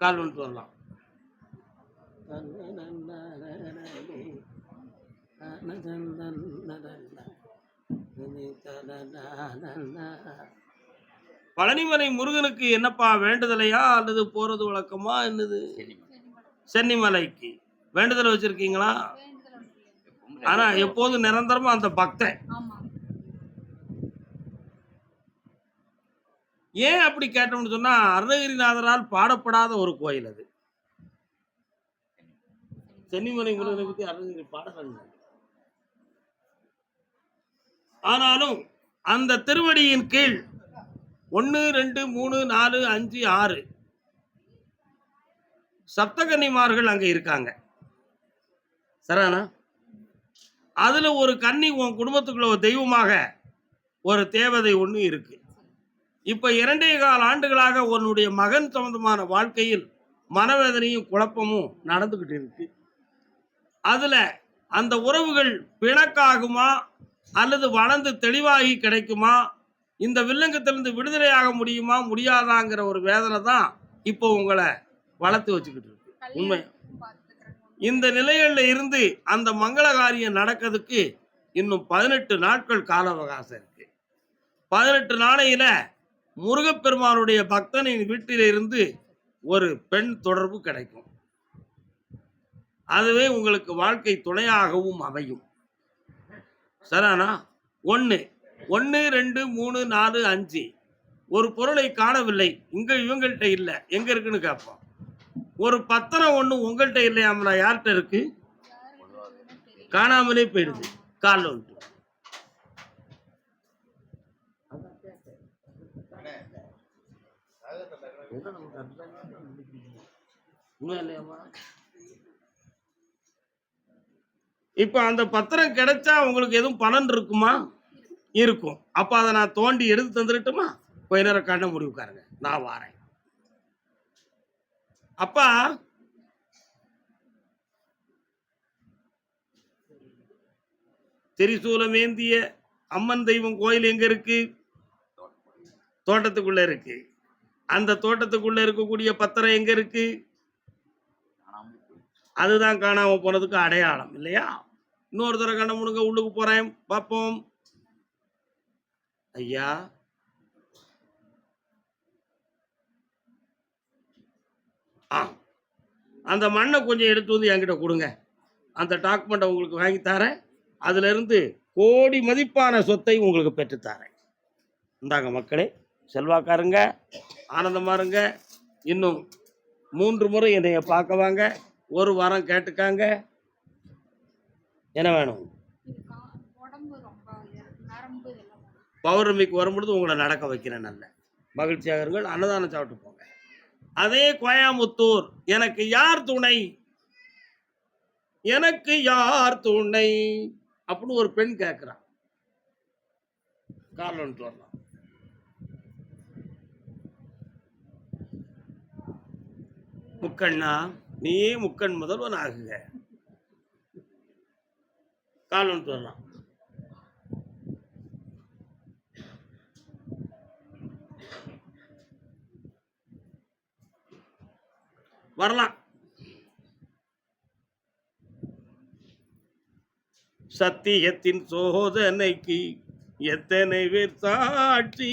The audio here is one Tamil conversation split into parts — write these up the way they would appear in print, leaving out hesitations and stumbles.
கால் வந்துட்டு வரலாம். பழனிமலை முருகனுக்கு என்னப்பா வேண்டுதலையா அல்லது போறது வழக்கமா என்னது? சென்னிமலைக்கு வேண்டுதல் வச்சிருக்கீங்களா? ஆனா எப்போதும் நிரந்தரமா அந்த பக்தன். ஏன் அப்படி கேட்டோம்னு சொன்னா, அருணகிரிநாதரால் பாடப்படாத ஒரு கோயில் அது. சென்னிமலை முருகனை பத்தி அருணகிரி பாடல்கள். ஆனாலும் அந்த திருவடியின் கீழ் 1, 2, 3, 4, 5, 6 சப்தகன்னிமார்கள் அங்க இருக்காங்க. சரிதானா? அதுல ஒரு கன்னி உன் குடும்பத்துக்குள்ள ஒரு தெய்வமாக ஒரு தேவதை ஒண்ணு இருக்கு. இப்ப 2.25 ஆண்டுகளாக உன்னுடைய மகன் சம்பந்தமான வாழ்க்கையில் மனவேதனையும் குழப்பமும் நடந்துகிட்டு இருக்கு. அதுல அந்த உறவுகள் பிணக்காகுமா அல்லது வளர்ந்து தெளிவாகி கிடைக்குமா? இந்த வில்லங்கத்திலிருந்து விடுதலையாக முடியுமா முடியாதாங்கிற ஒரு வேதனை தான் இப்போ உங்களை வளர்த்து வச்சுக்கிட்டு இருக்கு. உண்மை. இந்த நிலைகள்ல இருந்து அந்த மங்கள காரியம் நடக்கிறதுக்கு இன்னும் 18 நாட்கள் கால அவகாசம் இருக்கு. 18 நாளையில முருகப்பெருமானுடைய பக்தனின் வீட்டிலிருந்து ஒரு பெண் தொடர்பு கிடைக்கும். அதுவே உங்களுக்கு வாழ்க்கை துணையாகவும் அமையும். சரியானா? 1, 2, 3, 4, 5 ஒரு பொருளை காணவில்லை. இவங்கள்ட்ட இல்ல. எங்க இருக்குன்னு கேட்போம். ஒரு பத்திரம் ஒண்ணு உங்கள்ட்ட இல்லையாமலா? யார்கிட்ட இருக்கு? காணாமலே போயிடுது. கால் வந்துட்டு. இப்ப அந்த பத்திரம் கிடைச்சா உங்களுக்கு எதுவும் பலன் இருக்குமா? இருக்கும். அப்ப அதை நான் தோண்டி எடுத்து தந்துடட்டுமா? கொஞ்ச நேரம் கண்ண மூடி உட்காருங்க, நான் வாரேன். அப்பா திரிசூலமேந்திய அம்மன் தெய்வம் கோயில் எங்க இருக்கு? தோட்டத்துக்குள்ள இருக்கு. அந்த தோட்டத்துக்குள்ள இருக்கக்கூடிய பத்திரம் எங்க இருக்கு? அதுதான் காணாம போனதுக்கு அடையாளம் இல்லையா? இன்னொரு தடவை கண்ண முடுங்க, உள்ளுக்கு போறேன் பார்ப்போம். ஐயா, அந்த மண்ணை கொஞ்சம் எடுத்து வந்து என்கிட்ட கொடுங்க. அந்த டாக்குமெண்ட்டை உங்களுக்கு வாங்கி தரேன். அதுல இருந்து கோடி மதிப்பான சொத்தை உங்களுக்கு பெற்றுத்தாரேன். இந்தாங்க மக்களே, செல்வாக்காருங்க, ஆனந்தமா இருங்க. இன்னும் 3 முறை என்னைய பார்க்க வாங்க. ஒரு வாரம் கேட்டுக்காங்க. என்ன வேணும்? பௌர்ணமிக்கு வரும்பொழுது உங்களை நடக்க வைக்கிறேன். நல்ல மகிழ்ச்சியாக இருங்கள். அன்னதானம் சாப்பிட்டு போங்க. அதே கோயம்புத்தூர், எனக்கு யார் துணை, எனக்கு யார் துணை அப்படின்னு ஒரு பெண் கேட்கிறான். கால் வந்துட்டு வரலாம். முக்கண்ணா, நீயே முக்கண் முதல்வன் ஆகுக. கால் வந்துட்டு வரலாம். வரலாம். சத்தியத்தின் சோதனைக்கு எத்தனை பேர் சாட்சி,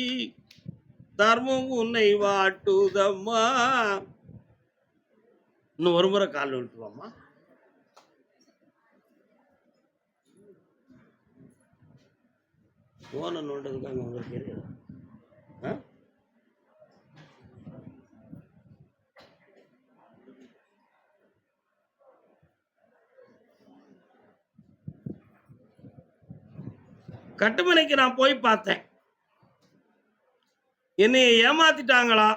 தர்மம் உன்னை வாட்டுதம்மா. இன்னும் ஒரு முறை கால் விட்டுருவாம்மா. போன நோண்டதுக்காக உங்களுக்கு இருக்குது. கட்டுமனைக்கு நான் போய் பார்த்தேன். என்னை ஏமாத்திட்டாங்களா,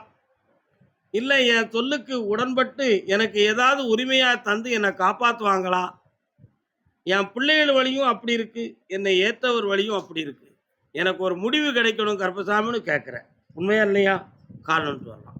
இல்ல என் சொல்லுக்கு உடன்பட்டு எனக்கு ஏதாவது உரிமையா தந்து என்னை காப்பாத்துவாங்களா? என் பிள்ளைகள் வழியும் அப்படி இருக்கு, என்னை ஏற்றவர் வழியும் அப்படி இருக்கு. எனக்கு ஒரு முடிவு கிடைக்கணும் கருப்பசாமின்னு கேட்கிறேன். உண்மையா இல்லையா? கால் வந்துட்டு வரலாம்.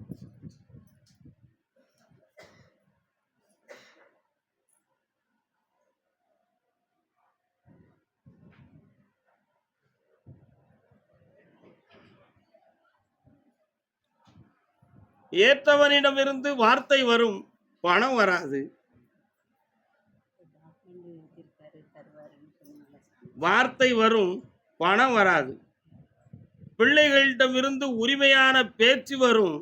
ஏற்றவனிடமிருந்து வார்த்தை வரும், பணம் வராது. வார்த்தை வரும், பணம் வராது. பிள்ளைகளிடமிருந்து உரிமையான பேச்சு வரும்,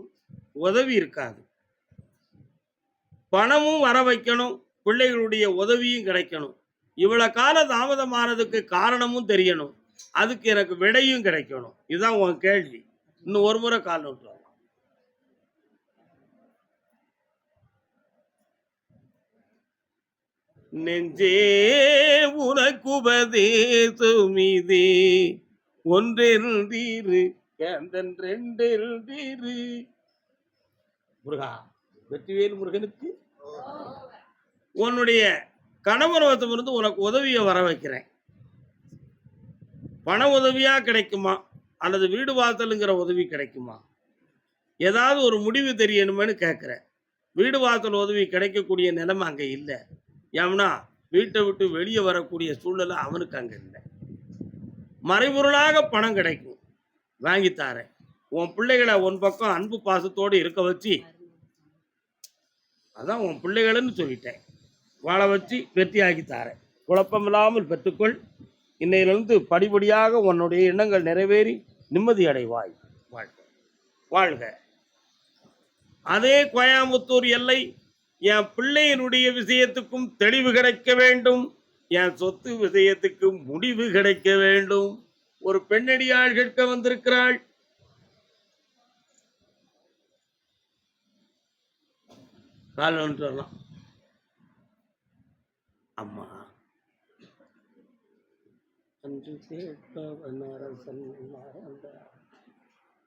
உதவி இருக்காது. பணமும் வர வைக்கணும், பிள்ளைகளுடைய உதவியும் கிடைக்கணும். இவ்வளவு கால தாமதமானதுக்கு காரணமும் தெரியணும், அதுக்கு எனக்கு விடையும் கிடைக்கணும். இதுதான் உன் கேள்வி. இன்னும் ஒரு முறை கால் நோட்டு. நெஞ்சே உனக்கு உபதேசம் இதே, ஒன்றென்றீரு கந்தன் ரெண்டென்றீரு. முருகா, வெற்றிவேல் முருகனுக்கு உன்னுடைய கணவரவத்திலிருந்து உனக்கு உதவியை வர வைக்கிறேன். பண உதவியா கிடைக்குமா அல்லது வீடு வாசலுங்கிற உதவி கிடைக்குமா? ஏதாவது ஒரு முடிவு தெரியணுமென்னு கேட்குறேன். வீடு வாசல் உதவி கிடைக்கக்கூடிய நிலைமை அங்கே இல்லை. ஏன்னா வீட்டை விட்டு வெளியே வரக்கூடிய சூழ்நிலை அவனுக்கு அங்கே இல்லை. மறைபொருளாக பணம் கிடைக்கும், வாங்கித்தாரேன். உன் பிள்ளைகளை உன் பக்கம் அன்பு பாசத்தோடு இருக்க வச்சு, அதான் உன் பிள்ளைகள்னு சொல்லிட்டேன், வாழ வச்சு வெற்றியாக்கி தாரேன். குழப்பமில்லாமல் பெற்றுக்கொள். இன்னையிலிருந்து படிப்படியாக உன்னுடைய எண்ணங்கள் நிறைவேறி நிம்மதி அடைவாய். வாழ்க வாழ்க. அதே கோயம்புத்தூர் எல்லை, என் பிள்ளையினுடைய விஷயத்துக்கும் தெளிவு கிடைக்க வேண்டும், என் சொத்து விஷயத்துக்கு முடிவு கிடைக்க வேண்டும். ஒரு பெண்ணடியாள் கேட்க வந்திருக்கிறாள். கால் வந்துட்டு வரலாம். அம்மா, அன்று கேட்பவன் அரசன் மறந்தார்,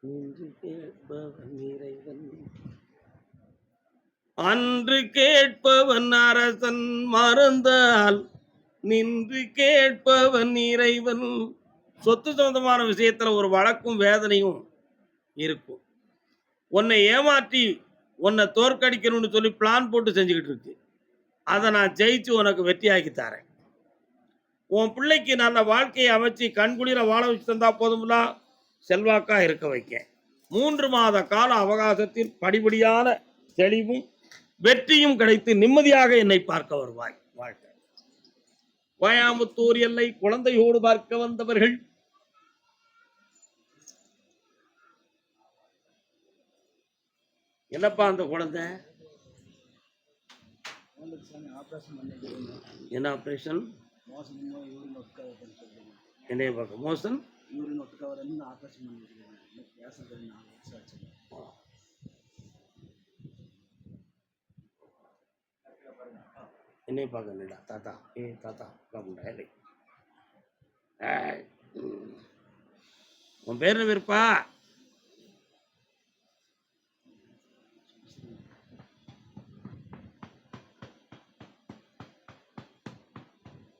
இன்று கேட்பவன் இறைவன். அன்று கேட்பவன் அரசன் மறந்தால், நின்று கேட்பவன் இறைவன். சொத்து சொந்தமான விஷயத்துல ஒரு வழக்கும் வேதனையும் இருக்கும். உன்னை ஏமாற்றி உன்னை தோற்கடிக்கணும்னு சொல்லி பிளான் போட்டு செஞ்சுக்கிட்டு இருக்கு. அதை நான் ஜெயிச்சு உனக்கு வெற்றியாக்கி தரேன். உன் பிள்ளைக்கு நல்ல வாழ்க்கையை அமைச்சு கண்குளிர வாழ வச்சு தந்தா போதும்ல, செல்வாக்கா இருக்க வைக்க. 3 மாத கால அவகாசத்தில் படிப்படியான தெளிவும் வெற்றியும் கிடைத்து நிம்மதியாக என்னை பார்க்க வருவாய். வாழ்க்கை. கோயம்புத்தூர் எல்லை குழந்தையோடு பார்க்க வந்தவர்கள். என்னப்பா அந்த குழந்தை? என்ன ஆபரேஷன்? என்னைய பார்க்க மோசன் என்னைய பார்க்க தாத்தா. தாத்தா இல்லை. உன் பேர் என்ன இருப்பா?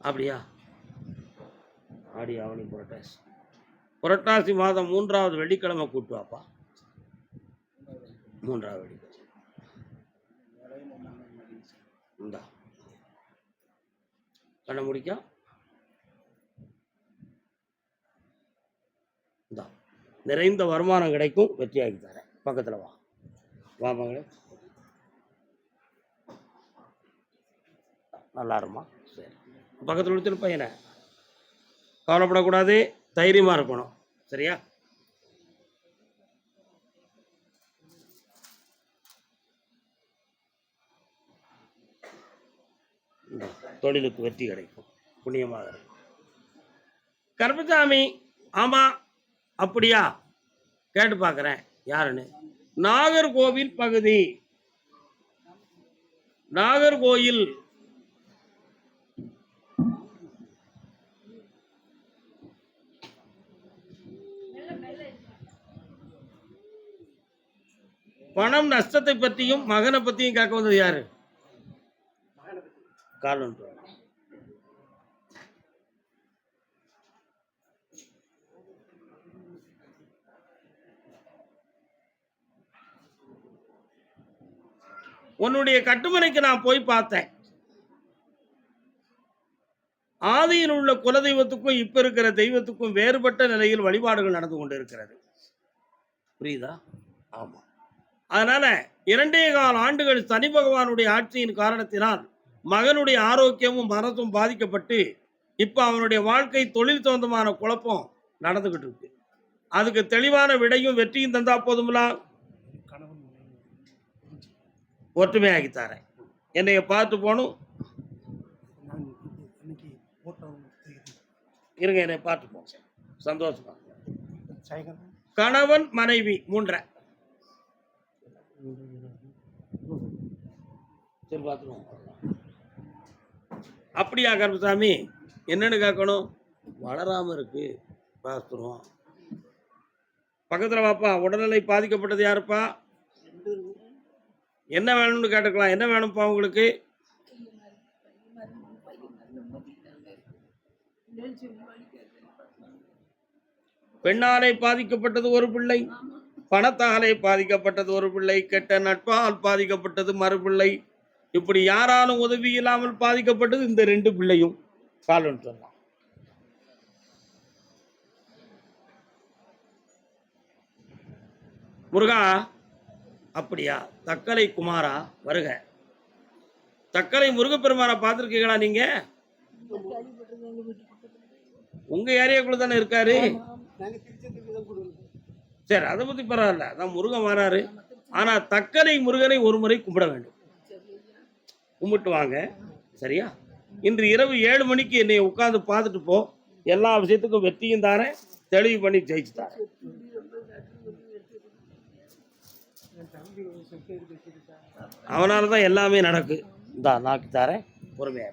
அப்படியா? ஆடி ஆவணி புரட்டாசி. புரட்டாசி மாதம் 3வது வெள்ளிக்கிழமை கூட்டுவாப்பா. 3வது வெள்ளிக்கிழமை இந்தா கண்ண முடிக்க. இந்தா நிறைந்த வருமானம் கிடைக்கும், வெற்றியாக்கி தரேன். பக்கத்தில் வா. வா மகளே, நல்லா இருமா. சரி, பக்கத்தில் விழுத்துட்டு பையனை கவலைப்படக்கூடாது, தைரியமாக இருக்கணும். சரியா? தொழிலுக்கு வெற்றி கிடைக்கும், புண்ணியமாக இருக்கும். கருப்பசாமி, ஆமா அப்படியா? கேட்டு பார்க்குறேன் யாருன்னு. நாகர்கோவில் பகுதி. நாகர்கோயில் பணம் நஷ்டத்தை பற்றியும் மகனை பற்றியும் கேட்க வந்தது யாரு? காலம். உன்னுடைய கட்டுமனைக்கு நான் போய் பார்த்தேன். ஆதியில் உள்ள குலதெய்வத்துக்கும் இப்ப இருக்கிற தெய்வத்துக்கும் வேறுபட்ட நிலையில் வழிபாடுகள் நடந்து கொண்டு இருக்கிறது. புரியுதா? ஆமா. அதனால 2.25 ஆண்டுகள் சனி பகவானுடைய ஆட்சியின் காரணத்தினால் மகனுடைய ஆரோக்கியமும் மனசும் பாதிக்கப்பட்டு இப்ப அவனுடைய வாழ்க்கை தொழில் சொந்தமான குழப்பம் நடந்துகிட்டு இருக்கு. அதுக்கு தெளிவான விடையும் வெற்றியும் தந்தா போதுங்களா? ஒற்றுமையாகி தரேன். என்னைய பார்த்து போகணும். இருங்க, என்னை பார்த்து போங்க. சந்தோஷமா. கணவன் மனைவி 3 சரி பார்த்துருவோம். அப்படியா கருப்பசாமி? என்னன்னு கேட்கணும்? வளராம இருக்கு, பார்த்துருவோம். பக்கத்தில் வாப்பா. உடல்நிலை பாதிக்கப்பட்டது யாருப்பா? என்ன வேணும்னு கேட்டுக்கலாம். என்ன வேணும்ப்பா உங்களுக்கு? பெண்ணாலே பாதிக்கப்பட்டது ஒரு பிள்ளை, பணத்தாலே பாதிக்கப்பட்டது ஒரு பிள்ளை, கெட்ட நட்பால் பாதிக்கப்பட்டது மறுபிள்ளை, இப்படி யாராலும் உதவி இல்லாமல் பாதிக்கப்பட்டது இந்த 2 பிள்ளையும். காலன்னு சொல்லலாம். முருகா, அப்படியா? தக்கலை குமாரா வருக. தக்கலை முருகப்பெருமானை பார்த்துருக்கீங்களா நீங்க? உங்க ஏரியாக்குள்ள தானே இருக்காரு. சரி, அதை பத்தி பரவாயில்ல. அதான் முருகன் வராரு. ஆனா தக்கலை முருகனை ஒரு முறை கும்பிட வேண்டும். கும்பிட்டு வாங்க. சரியா? இன்று இரவு 7 மணிக்கு என்னை உட்கார்ந்து பார்த்துட்டு போ. எல்லா விஷயத்துக்கும் வெற்றியும் தாரேன், தெளிவு பண்ணி ஜெயிச்சு தாரேன். அவனாலதான் எல்லாமே நடக்கு. இந்தா நாக்கு தாரேன், பொறுமையா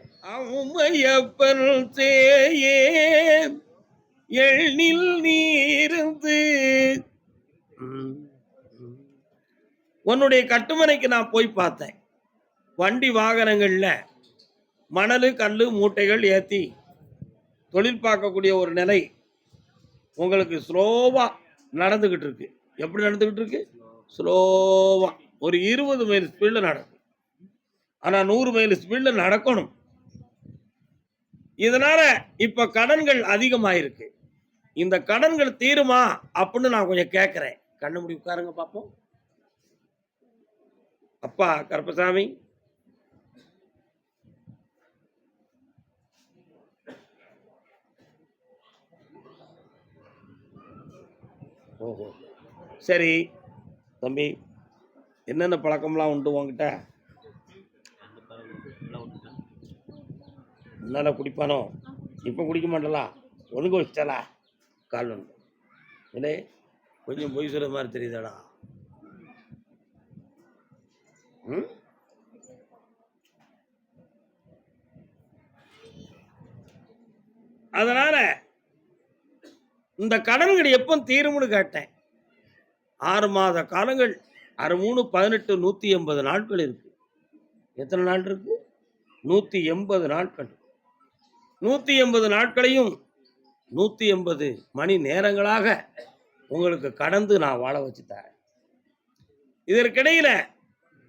எழில் நீருந்து உன்னுடைய கட்டுமனைக்கு நான் போய் பார்த்தேன். வண்டி வாகனங்கள்ல மணலு கல்லு மூட்டைகள் ஏற்றி தொழில் பார்க்கக்கூடிய ஒரு நிலை உங்களுக்கு ஸ்லோவா நடந்துகிட்டு இருக்கு. எப்படி நடந்துகிட்டு இருக்கு? ஸ்லோவா. ஒரு 20 மைல் ஸ்பீட்ல நடக்கும். ஆனா 100 மைல் ஸ்பீட்ல நடக்கணும். இதனால இப்ப கடன்கள் அதிகமாயிருக்கு. இந்த கடன்கள் தீருமா அப்படின்னு நான் கொஞ்சம் கேட்கிறேன். கண்ணு மூடி உட்காருங்க பார்ப்போம். அப்பா கருப்பசாமி, ஓஹோ சரி தம்பி, என்னென்ன பழக்கம்லாம் உண்டு உங்ககிட்ட? முன்னால குடிப்பானோ? இப்போ குடிக்க மாட்டலாம். ஒழுங்கு வச்சிட்டாலா? கால் வந்து இல்லை, கொஞ்சம் பொய் சொல்ற மாதிரி தெரியுதாடா. அதனால இந்த கடன்கள் எப்போ தீரும்னு கேட்டேன். 6 மாத காலங்கள், 6 3 18 180 நாட்கள் இருக்கு. எத்தனை நாள் இருக்கு? 180 நாட்கள். 180 நாட்களையும் 180 மணி நேரங்களாக உங்களுக்கு கடந்து நான் வாழ வச்சு தரேன். இதற்கிடையில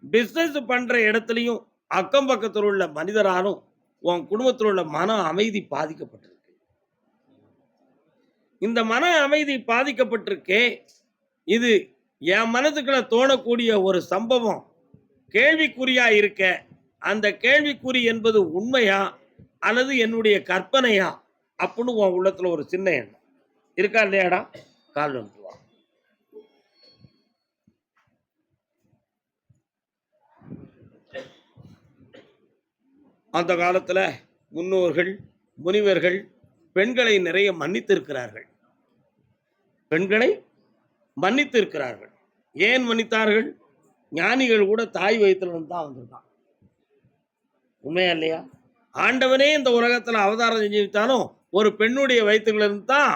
பிசினஸ் பண்ற இடத்துலையும் அக்கம் பக்கத்தில் உள்ள மனிதராலும் உன் குடும்பத்தில் உள்ள மன அமைதி பாதிக்கப்பட்டிருக்கு. இந்த மன அமைதி பாதிக்கப்பட்டிருக்கே, இது என் மனதுக்குள்ள தோணக்கூடிய ஒரு சம்பவம் கேள்விக்குறியா இருக்க. அந்த கேள்விக்குறி என்பது உண்மையா அல்லது என்னுடைய கற்பனையா அப்படின்னு உன் உள்ளத்துல ஒரு சின்ன எண்ணம் இருக்கா இல்லையாடா? கால் வந்துருவா. அந்த காலத்துல முன்னோர்கள் முனிவர்கள் பெண்களை நிறைய மன்னித்திருக்கிறார்கள். பெண்களை மன்னித்திருக்கிறார்கள். ஏன் மன்னித்தார்கள்? ஞானிகள் கூட தாய் வயிற்றிலிருந்து தான் வந்திருக்கான். உண்மையா இல்லையா? ஆண்டவனே இந்த உலகத்துல அவதாரம் செஞ்சு வைத்தாலும் ஒரு பெண்ணுடைய வயிற்றுலேருந்து தான்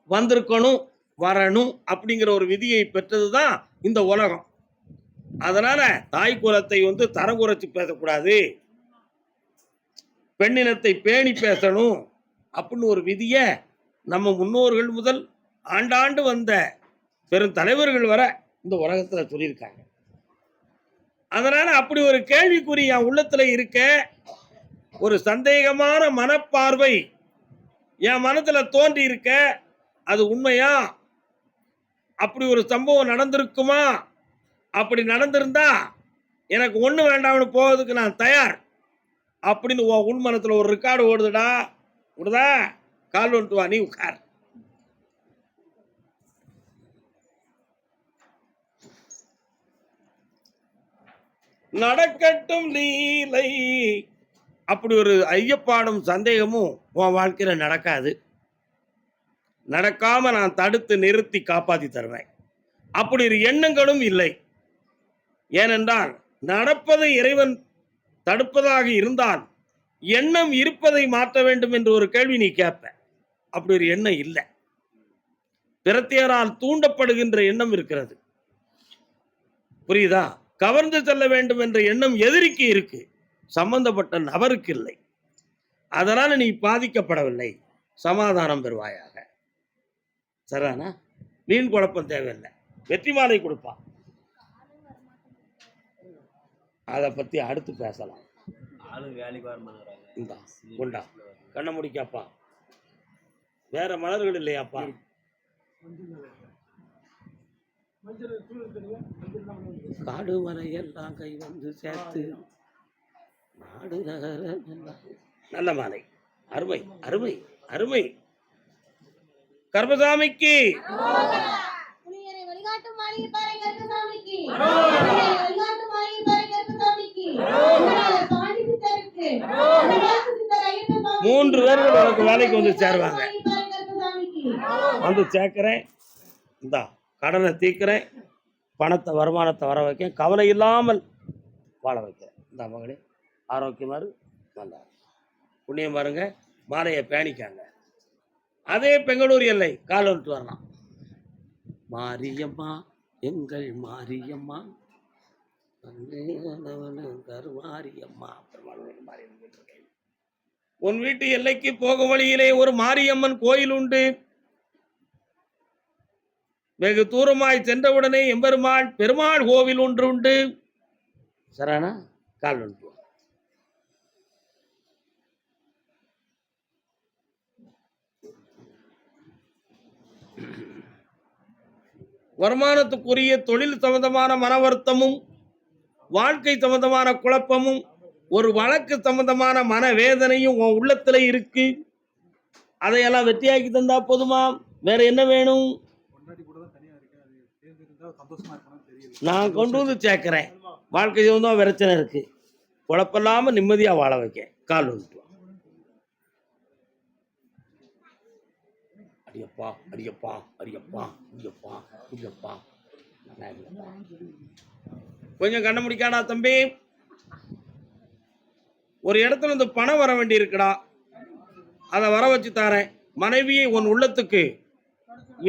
வந்திருக்கணும், வரணும் அப்படிங்கிற ஒரு விதியை பெற்றதுதான் இந்த உலகம். அதனால தாய் குலத்தை தரம் குறைச்சி பேசக்கூடாது, பெண்ணினத்தை பேணி பேசணும் அப்படின்னு ஒரு விதியை நம்ம முன்னோர்கள் முதல் ஆண்டாண்டு வந்த பெரும் தலைவர்கள் வர இந்த உலகத்துல சொல்லியிருக்காங்க. அதனால அப்படி ஒரு கேள்விக்குறி என் உள்ளத்துல இருக்க, ஒரு சந்தேகமான மனப்பார்வை என் மனத்துல தோன்றி இருக்க. அது உண்மையா? அப்படி ஒரு சம்பவம் நடந்திருக்குமா அப்படி நடந்திருந்தா எனக்கு ஒண்ணு வேண்டாம்னு போவதுக்கு நான் தயார் அப்படின்னு உள்மனத்துல ஒரு ரெக்கார்டு ஓடுதுடா. விடுதா? கால் வந்துட்டு வா, நீ உட்கார். நடக்கட்டும் லீலை. அப்படி ஒரு ஐயப்பாடும் சந்தேகமும் உன் வாழ்க்கையில நடக்காது. நடக்காம நான் தடுத்து நிறுத்தி காப்பாத்தி தருவேன். அப்படி ஒரு எண்ணங்களும் இல்லை. ஏனென்றால் நடப்பதை இறைவன் தடுப்பதாக இருந்தால் எண்ணம் இருப்பதை மாற்ற வேண்டும் என்று ஒரு கேள்வி நீ கேட்ப. அப்படி ஒரு எண்ணம் இல்லை. பிரத்தியரால் தூண்டப்படுகின்ற எண்ணம் இருக்கிறது. புரியுதா? கவர்ந்து செல்ல வேண்டும் என்ற எண்ணம் எதிரிக்கு இருக்கு, சம்பந்தப்பட்ட நபருக்கு இல்லை. அதனால நீ பாதிக்கப்படவில்லை. சமாதானம் பெறுவாயாக. சரிதானா? வீண் குழப்பம் தேவையில்லை. வெற்றி மாலை கொடுப்பா. அதை பத்தி அடுத்து பேசலாம். கொண்டா கண்ண முடிக்காப்பா. வேற மலர்கள் இல்லையாப்பா? காடு மலையெல்லாம் கை வந்து சேர்த்து நாடு நகர. நல்ல மாலை. அருமை அருமை அருமை. கர்மசாமிக்கு மூன்று பேர்கள் உனக்கு வேலைக்கு வந்து சேருவாங்க. வந்து சேர்க்கிறேன். இந்த கடனை தீர்க்கிறேன். பணத்தை வருமானத்தை வர வைக்க, கவலை இல்லாமல் வாழ வைக்கிறேன். இந்த மகளே ஆரோக்கியமாரு, நல்லா புண்ணியம் பாருங்க. மாலையை பேணிக்காங்க. அதே பெங்களூர் எல்லை கால் வந்துட்டு வரலாம். மாரியம்மா எங்கள் மாரியம்மா கருமாரியம்மா. உன் வீட்டு எல்லைக்கு போக வழியிலே ஒரு மாரியம்மன் கோயில் உண்டு. வெகு தூரமாய் சென்றவுடனே எம்பெருமாள் பெருமாள் கோவில் ஒன்று உண்டு. சரானா கால் ஒன்று. வருமானத்துக்குரிய தொழில் சம்பந்தமான மன வருத்தமும், வாழ்க்கை சம்பந்தமான குழப்பமும், ஒரு வழக்கு சம்பந்தமான மன வேதனையும் உன் உள்ளத்துல இருக்கு. அதையெல்லாம் வெற்றியாக்கி தந்தா போதுமா? வேற என்ன வேணும்? நான் கொண்டு வந்து சேர்க்கிறேன். வாழ்க்கை சம்பந்தமா பிரச்சனை இருக்கு, குழப்பமில்லாம நிம்மதியா வாழ வைக்க. கால் வந்துட்டு அடியப்பா அடியப்பா அடியப்பா அடியப்பா அடியப்பா. கொஞ்சம் கண்ண முடிக்காடா தம்பி. ஒரு இடத்துல இந்த பணம் வர வேண்டி இருக்குடா, அதை வர வச்சு தாரேன். மனைவியை உன் உள்ளத்துக்கு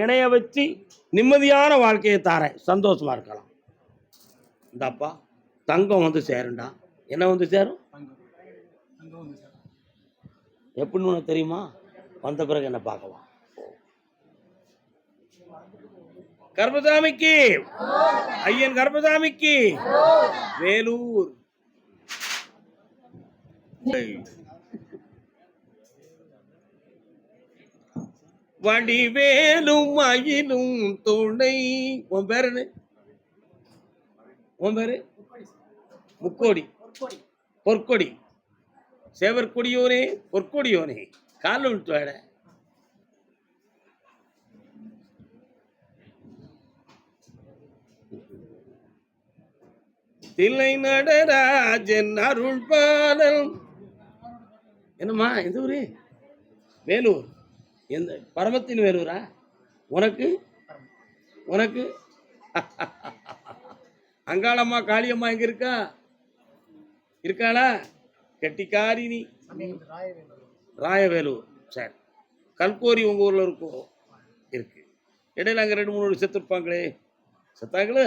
இணைய வச்சு நிம்மதியான வாழ்க்கையை தாரேன். சந்தோஷமா இருக்கலாம். இந்தாப்பா தங்கம் வந்து சேருண்டா. என்ன வந்து சேரும்? எப்படின்னு உனக்கு தெரியுமா? வந்த பிறகு என்ன பார்க்கலாம். கர்மசாமிக்கு, ஐயன் கர்மசாமிக்கு, வேலூர். வடிவேலும் அயிலும் துணை. உன் பேரு என்ன? உன் பேரு? முக்கோடி பொற்கொடி. சேவற்கொடியோனே பொற்கொடியோனே கால் விட்டு வாட. தில்லை நடராஜன் அருள் பாலன். என்னம்மா எந்த ஊரு? வேலூர். எந்த பரமத்தின் வேலூரா? உனக்கு உனக்கு அங்காளம்மா காளியம்மா எங்க இருக்கா? இருக்காளா? கெட்டிக்காரி நீ. ராயவேலூர். சரி, கல்கோரி உங்க ஊர்ல இருக்கும்? இருக்கு. இடையில அங்க 2-3 செத்து இருப்பாங்களே. செத்தாங்களே.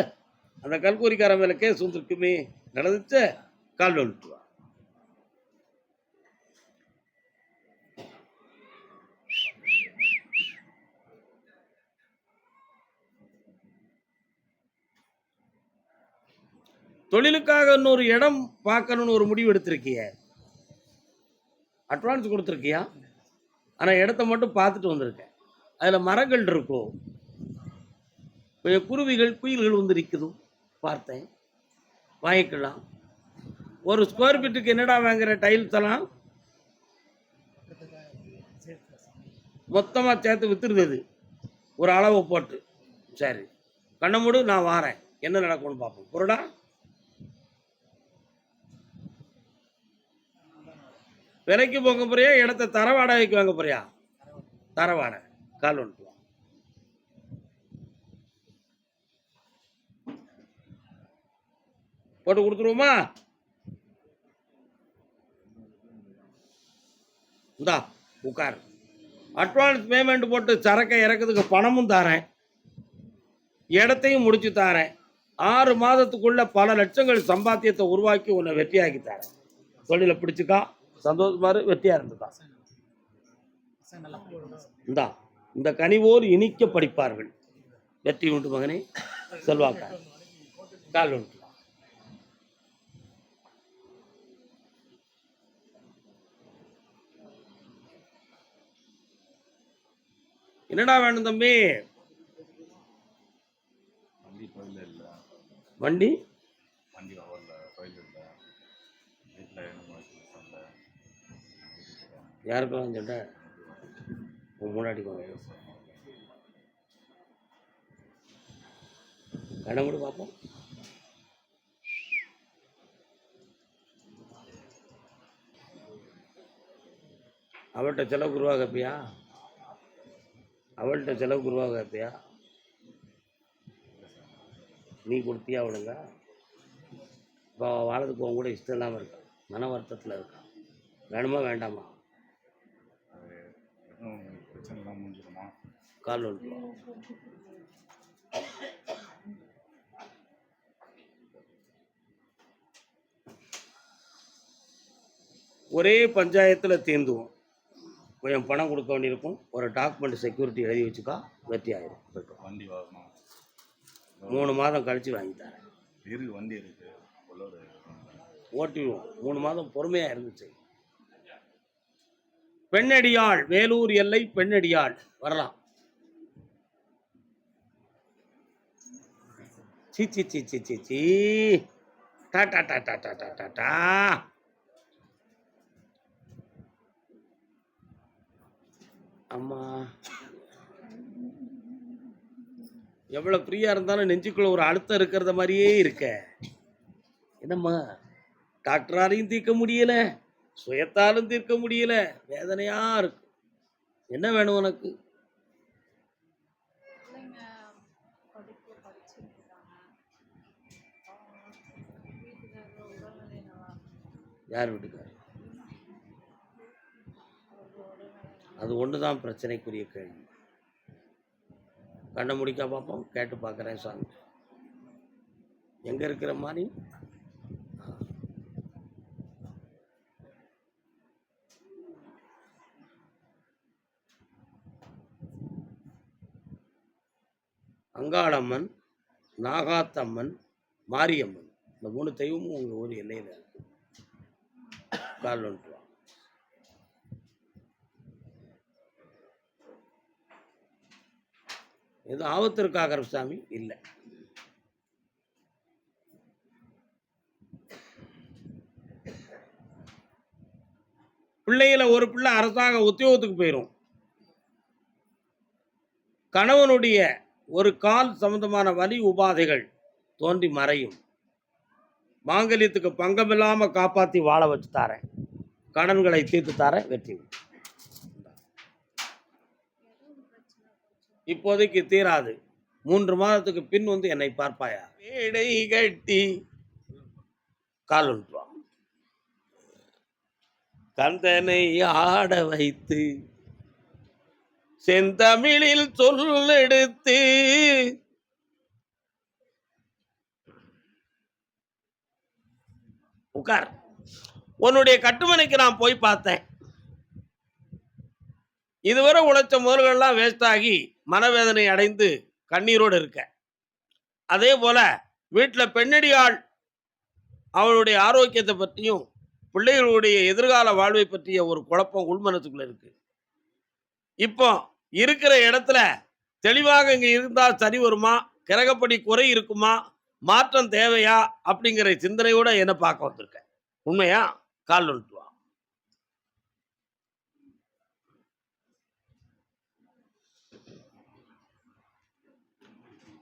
அந்த கல்கோரிக்கார மேல கேஸ் வந்துருக்குமே, நடந்துச்ச. கால் வந்துட்டு வா. தொழிலுக்காக இன்னொரு இடம் பார்க்கணும்னு ஒரு முடிவு எடுத்திருக்கிய. அட்வான்ஸ் கொடுத்துருக்கியா? ஆனால் இடத்த மட்டும் பார்த்துட்டு வந்திருக்கேன். அதில் மரங்கள் இருக்கும், கொஞ்சம் குருவிகள் குயில்கள் வந்து நிற்குதும் பார்த்தேன், வாங்கிக்கலாம். ஒரு ஸ்கொயர் ஃபீட்டுக்கு என்னடா வாங்குற டைல்ஸ் எல்லாம் மொத்தமாக சேர்த்து வித்துருது ஒரு அளவு போட்டு. சரி, கண்ண மூடு, நான் வாரேன், என்ன நடக்கும்னு பார்ப்போம். பொருடா விலைக்கு போக போறியா, இடத்த தர வாடகைக்கு வாங்க போறியா? தர வாடகை. கால் ஒன்று போட்டு கொடுத்துருவோமா? இந்தா உட்கார். அட்வான்ஸ் பேமெண்ட் போட்டு சரக்கை இறக்கிறதுக்கு பணமும் தாரேன், இடத்தையும் முடிச்சு தாரேன். 6 மாதத்துக்குள்ள பல லட்சங்கள் சம்பாத்தியத்தை உருவாக்கி உன்னை வெற்றியாக்கி தரேன். தொழிலை பிடிச்சிக்கா, சந்தோஷமாரு, வெற்றியா இருந்துதான். இந்தா இந்த கனிவோர் இனிக்க படிப்பார்கள். வெற்றி உண்டு மகனே, செல்வாக்கா. கால் உண்டு. என்னடா வேணும் தம்பி? வண்டி யாருக்கெல்லாம் சொல்ற? முன்னாடி கடன் கூட பார்ப்போம். அவள்கிட்ட செலவுக்கு ரூபா கேட்பியா? அவள்கிட்ட செலவுக்கு ரூபா கேட்பியா? நீ கொடுத்தியா அவளுங்க? இப்போ வாழறதுக்கு உன் கூட இஷ்டம் இல்லாமல் இருக்கா, மன வருத்தத்தில் இருக்கா. வேணுமா வேண்டாமா? கால் ஒன்று. ஒரே பஞ்சாயத்தில் தீர்ந்துவோம். கொஞ்சம் பணம் கொடுக்க வேண்டியிருக்கும், ஒரு டாக்குமெண்ட் செக்யூரிட்டி எழுதி வச்சுக்கா, வெற்றி ஆயிடும். வண்டி வாங்கணும், 3 மாதம் கழிச்சு வாங்கிட்டாரு. வண்டி இருக்கு, ஓட்டிடுவோம். 3 மாதம் பொறுமையாக இருந்துச்சு. பெண்ணடியாள், வேலூர் எல்லை பெண்ணடியாள் வரலாம். C C C C C C டா டா டா டா டா டா டா டா. அம்மா எவ்வளோ ஃப்ரீயாக இருந்தாலும் நெஞ்சுக்குள்ள ஒரு அழுத்தம் இருக்கிறத மாதிரியே இருக்க. என்னம்மா, டாக்டராலையும் தீர்க்க முடியல, சுயத்தாலும் தீர்க்க முடியல, வேதனையா இருக்கு. என்ன வேணும் உனக்கு? யார் வீட்டுக்கார்? அது ஒன்று தான் பிரச்சனைக்குரிய கேள்வி. கண்ணை முடிக்க பார்ப்போம், கேட்டு பார்க்குறேன் சாமி. எங்கே இருக்கிற மாதிரி? அங்காளம்மன், நாகாத்தம்மன், மாரியம்மன், இந்த 3 தெய்வமும் உங்கள் ஊர் எல்லையில் இருக்கு. கால் ஒன்று. எதுவும் ஆபத்து இருக்காகிற சாமி? இல்லை. பிள்ளைகளை ஒரு பிள்ளை அரசாங்க உத்தியோகத்துக்கு போயிடும். கணவனுடைய ஒரு கால் சம்பந்தமான வலி உபாதைகள் தோன்றி மறையும். மாங்கல்யத்துக்கு பங்கமில்லாம காப்பாற்றி வாழ வச்சு தாரேன், கடன்களை தீர்த்து தாரேன், வெற்றி. இப்போதைக்கு தீராது, 3 மாதத்துக்கு பின் வந்து என்னை பார்ப்பாயா? வேடை கட்டி கால் ஒன்றுவா, கந்தனை ஆட வைத்து செந்தமிழில் சொல்லெடுத்து உட்கார். உன்னுடைய கட்டுமனைக்கு நான் போய் பார்த்தேன். இதுவரை உழைச்ச முதல்கள்லாம் வேஸ்ட் ஆகி மனவேதனை அடைந்து கண்ணீரோடு இருக்க. அதே போல வீட்டில் பெண்ணடியாள் அவளுடைய ஆரோக்கியத்தை பற்றியும் பிள்ளைகளுடைய எதிர்கால வாழ்வை பற்றிய ஒரு குழப்பம் உள்மனத்துக்குள்ள இருக்கு. இப்போ இருக்கிற இடத்துல தெளிவாக இங்க இருந்தால் சரி வருமா, கிரகப்படி குறை இருக்குமா, மாற்றம் தேவையா அப்படிங்கிற சிந்தனையோட என்ன பார்க்க வந்திருக்கேன். உண்மையா? கால் வந்துட்டு வா.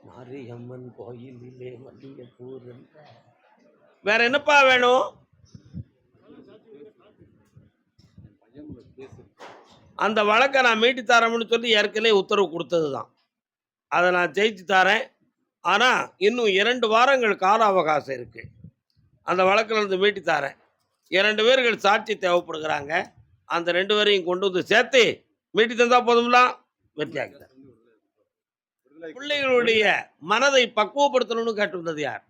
மாரியம்மன் கோயிலிலே மல்லிகைப்பூ. வேற என்னப்பா வேணும்? அந்த வழக்கை நான் மீட்டி தரேன்னு சொல்லி ஏற்கனவே உத்தரவு கொடுத்ததுதான். அதை நான் ஜெயிச்சு தரேன். ஆனா இன்னும் 2 வாரங்கள் கால அவகாசம் இருக்கு. அந்த வழக்கில் இருந்து மீட்டி தரேன். 2 பேர்கள் சாட்சி தேவைப்படுகிறாங்க. அந்த 2 பேரையும் கொண்டு வந்து சேர்த்து மீட்டி தந்தா போதும்லாம். வெற்றியாக்கி தரேன். பிள்ளைகளுடைய மனதை பக்குவப்படுத்தணும்னு கேட்டு வந்தது யார்?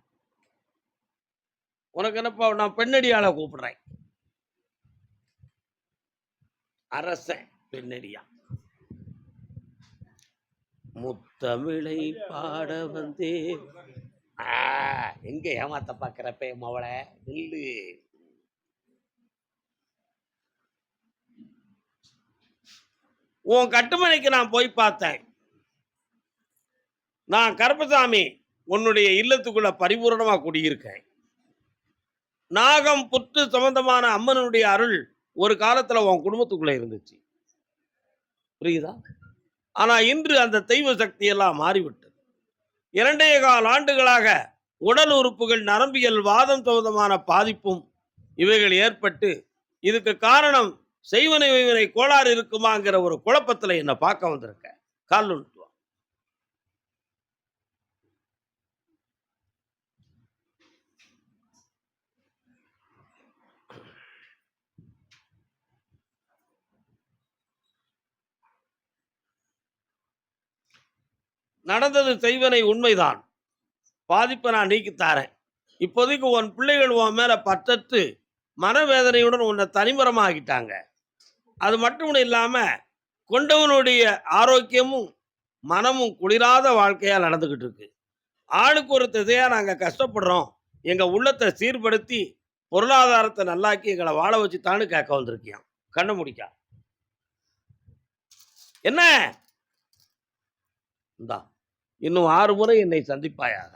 உனக்கு என்னப்பா, நான் பெண்ணடியாளை கூப்பிடுறேன். அரசன் பெண்ணடியா. முத்தமிழை பாட வந்தே. எங்க ஏமாத்த பாக்குறப்ப மவளை நில்லு. உன் கட்டுமனைக்கு நான் போய் பார்த்தேன். நான் கருப்பசாமி உன்னுடைய இல்லத்துக்குள்ள பரிபூரணமா குடியிருக்கேன். நாகம் புற்று சம்பந்தமான அம்மனுடைய அருள் ஒரு காலத்துல உன் குடும்பத்துக்குள்ள இருந்துச்சு. புரியுதா? ஆனா இன்று அந்த தெய்வ சக்தி எல்லாம் மாறிவிட்டது. 2.25 ஆண்டுகளாக உடல் உறுப்புகள், நரம்பியல், வாதம் சம்பந்தமான பாதிப்பும் இவைகள் ஏற்பட்டு, இதுக்கு காரணம் செய்வனை வைவனை கோளாறு இருக்குமாங்கிற ஒரு குழப்பத்துல என்ன பார்க்க வந்திருக்க. கால் நுட்டுவா. நடந்தது செய்வனை உண்மைதான். பாதிப்பை நான் நீக்கித்தாரேன். இப்போதைக்கு உன் பிள்ளைகள் உன் மேல பற்றற்று மனவேதனையுடன் உன்னை தனிமரமாகிட்டாங்க. அது மட்டும் இல்லாம கொண்டவனுடைய ஆரோக்கியமும் மனமும் குளிராத வாழ்க்கையா நடந்துகிட்டு இருக்கு. ஆளுக்கு ஒரு திசையா நாங்க கஷ்டப்படுறோம். எங்க உள்ளத்தை சீர்படுத்தி பொருளாதாரத்தை நல்லாக்கி எங்களை வாழ வச்சுத்தான்னு கேட்க வந்திருக்கியான். கண்ண முடிக்கா. என்ன? இந்தா, இன்னும் 6 முறை என்னை சந்திப்பாயாக.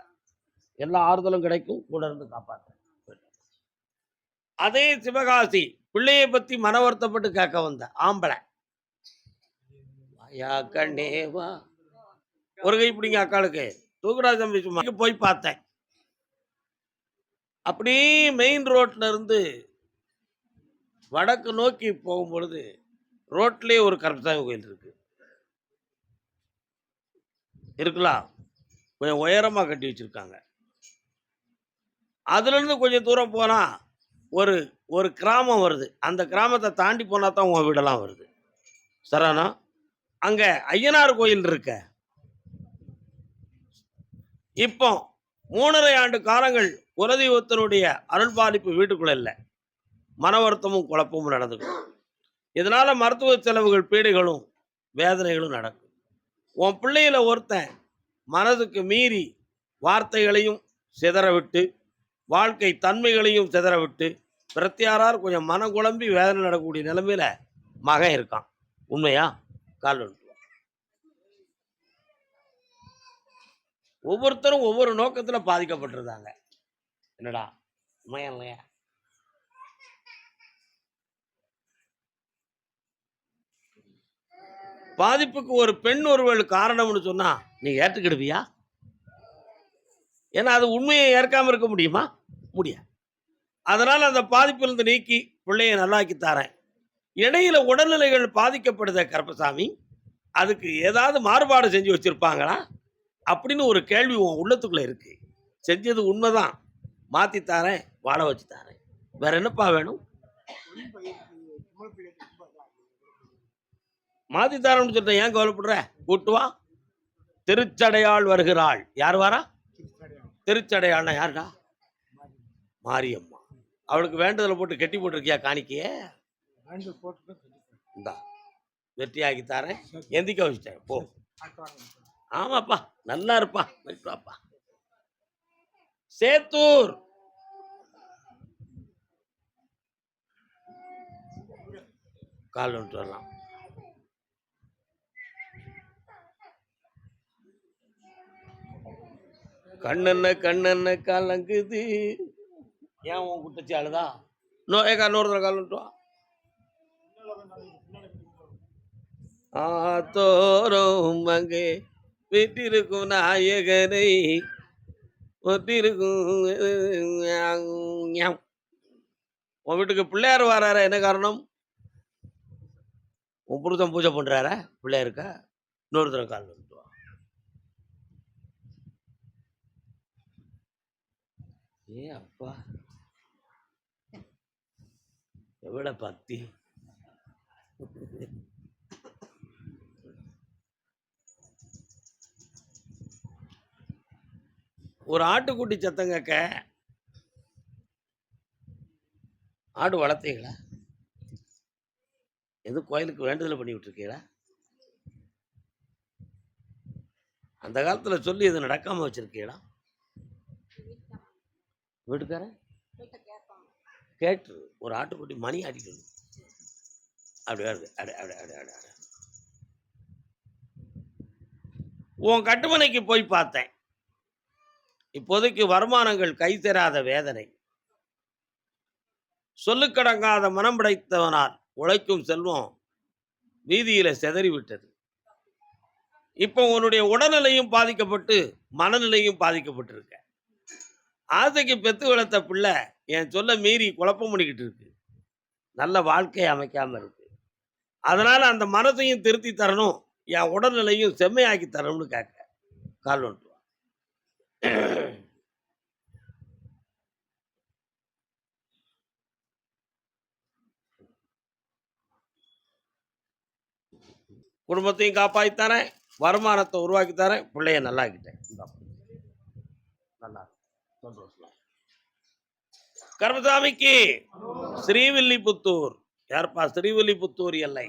எல்லா ஆறுதலும் கிடைக்கும். கூட இருந்து காப்பாற்ற. அதே சிவகாசி பிள்ளையை பத்தி மன வருத்தப்பட்டு கேட்க வந்த ஆம்பளை. வாயா கண்ணேவா. ஒரு கை பிடிங்க அக்காளுக்கு. தூக்குராஜ் தம்பி சும்மா போய் பார்த்தேன். அப்படியே மெயின் ரோட்ல இருந்து வடக்கு நோக்கி போகும் பொழுது ரோட்லயே ஒரு கருப்பசாமி கோயில் இருக்கு. இருக்கலாம். கொஞ்சம் உயரமா கட்டி வச்சிருக்காங்க. அதுல இருந்து கொஞ்சம் தூரம் போனா ஒரு ஒரு கிராமம் வருது. அந்த கிராமத்தை தாண்டி போனா தான் உங்க வீடெல்லாம் வருது. சரானா, அங்க ஐயனார் கோயில் இருக்க. இப்போ 3.5 ஆண்டு காலங்கள் குலதெய்வத்தினுடைய அருள்பாலிப்பு வீட்டுக்குள்ள இல்லை. மன வருத்தமும் குழப்பமும் நடந்துக்கும். இதனால மருத்துவ செலவுகள், பீடைகளும் வேதனைகளும் நடக்கும். உன் பிள்ளையில ஒருத்தன் மனதுக்கு மீறி வார்த்தைகளையும் சிதற விட்டு, வாழ்க்கை தன்மைகளையும் சிதற விட்டு, பிரத்தியாரார் கொஞ்சம் மனம் குழம்பி வேதனை நடக்கக்கூடிய நிலைமையில மகன் இருக்கான். உண்மையா? கால் வந்துட்டு. ஒவ்வொருத்தரும் ஒவ்வொரு நோக்கத்துல பாதிக்கப்பட்டிருந்தாங்க. என்னடா உண்மையா இல்லையா? பாதிப்புக்கு ஒரு பெண் ஒருவள் காரணம்னு சொன்னா நீ ஏற்றுக்கிடுவியா? ஏன்னா அது உண்மையை ஏற்காம இருக்க முடியுமா? முடியாது. அதனால அந்த பாதிப்பிலிருந்து நீக்கி பிள்ளையை நல்லாக்கி தரேன். இடையில உடல்நிலைகள் பாதிக்கப்படுத கருப்பசாமி, அதுக்கு ஏதாவது மாறுபாடு செஞ்சு வச்சிருப்பாங்களா அப்படின்னு ஒரு கேள்வி உன் உள்ளத்துக்குள்ள இருக்கு. செஞ்சது உண்மைதான். மாத்தி தாரேன், வாழ வச்சு தாரேன். வேற என்னப்பா வேணும்? மாத்தி தாரேன்னு சொல்லிட்டேன். ஏன் கவலைப்படுற? கூட்டு வா. திருச்சடையாள் வருகிறாள். யார் வாரா? திருச்சடையாள்னா யாருடா? மாரியம்மா. அவளுக்கு வேண்டுதலை போட்டு கெட்டி போட்டிருக்கியா காணிக்கையே? இந்தா வெற்றியாக்கி தாரேன். எந்திக்க வச்சுட்டேன். போ. ஆமாப்பா, நல்லா இருப்பா. வாப்பா. சேத்தூர் கால் வந்துட்டு வரலாம். கண்ணென்ன கலங்குது. ஏன் உன் குட்டச்சி அழுதா? ஏக்கா இன்னொரு தடவை கால் ஆத்தோறும் அங்கே வீட்டிருக்கும் நாயகனை ஒத்திருக்கும். உன் வீட்டுக்கு பிள்ளையார் வராரா? என்ன காரணம்? உன் புருஷன் பூஜை பண்றாரா பிள்ளையாருக்கா? இன்னொரு தடவை கால் வந்துட்டு வா. ஏ அப்பா, எவ்வளவு பக்தி. ஒரு ஆட்டுக்குட்டி சத்தம் கேட்க, ஆடு வளர்த்தீங்களா? எதுவும் கோயிலுக்கு வேண்டுதல் பண்ணி விட்டுருக்கீங்களா? அந்த காலத்துல சொல்லி எது நடக்காம வச்சிருக்கீங்களா? வீட்டுக்காரன் கேட்டு ஒரு ஆட்டுக்குட்டி மணி ஆட்டிட்டு வந்து அப்படியே வருது. உன் கட்டுமனைக்கு போய் பார்த்தேன். இப்போதைக்கு வருமானங்கள் கை சேராத வேதனை. சொல்லுக்கடங்காத மனம் படைத்தவனால் உழைக்கும் செல்வம் வீதியில செதறி விட்டது. இப்போ உன்னுடைய உடல்நிலையும் பாதிக்கப்பட்டு மனநிலையும் பாதிக்கப்பட்டிருக்க. ஆசைக்கு பெத்து வளர்த்த பிள்ளை என் சொல்ல மீறி குழப்பம் பண்ணிக்கிட்டு இருக்கு. நல்ல வாழ்க்கையை அமைக்காம இருக்கு. அதனால அந்த மனசையும் திருத்தி தரணும், என் உடல்நிலையும் செம்மையாக்கி தரணும்னு கேட்க கால் வந்துட்டு வா. குடும்பத்தையும் காப்பாற்றி தரேன், வருமானத்தை உருவாக்கி தரேன், பிள்ளைய நல்லாக்கிட்டேன். நல்லா சந்தோஷம். கருமசாமிக்கு ஸ்ரீவில்லிபுத்தூர். யாருப்பா ஸ்ரீவில்லிபுத்தூர் எல்லை?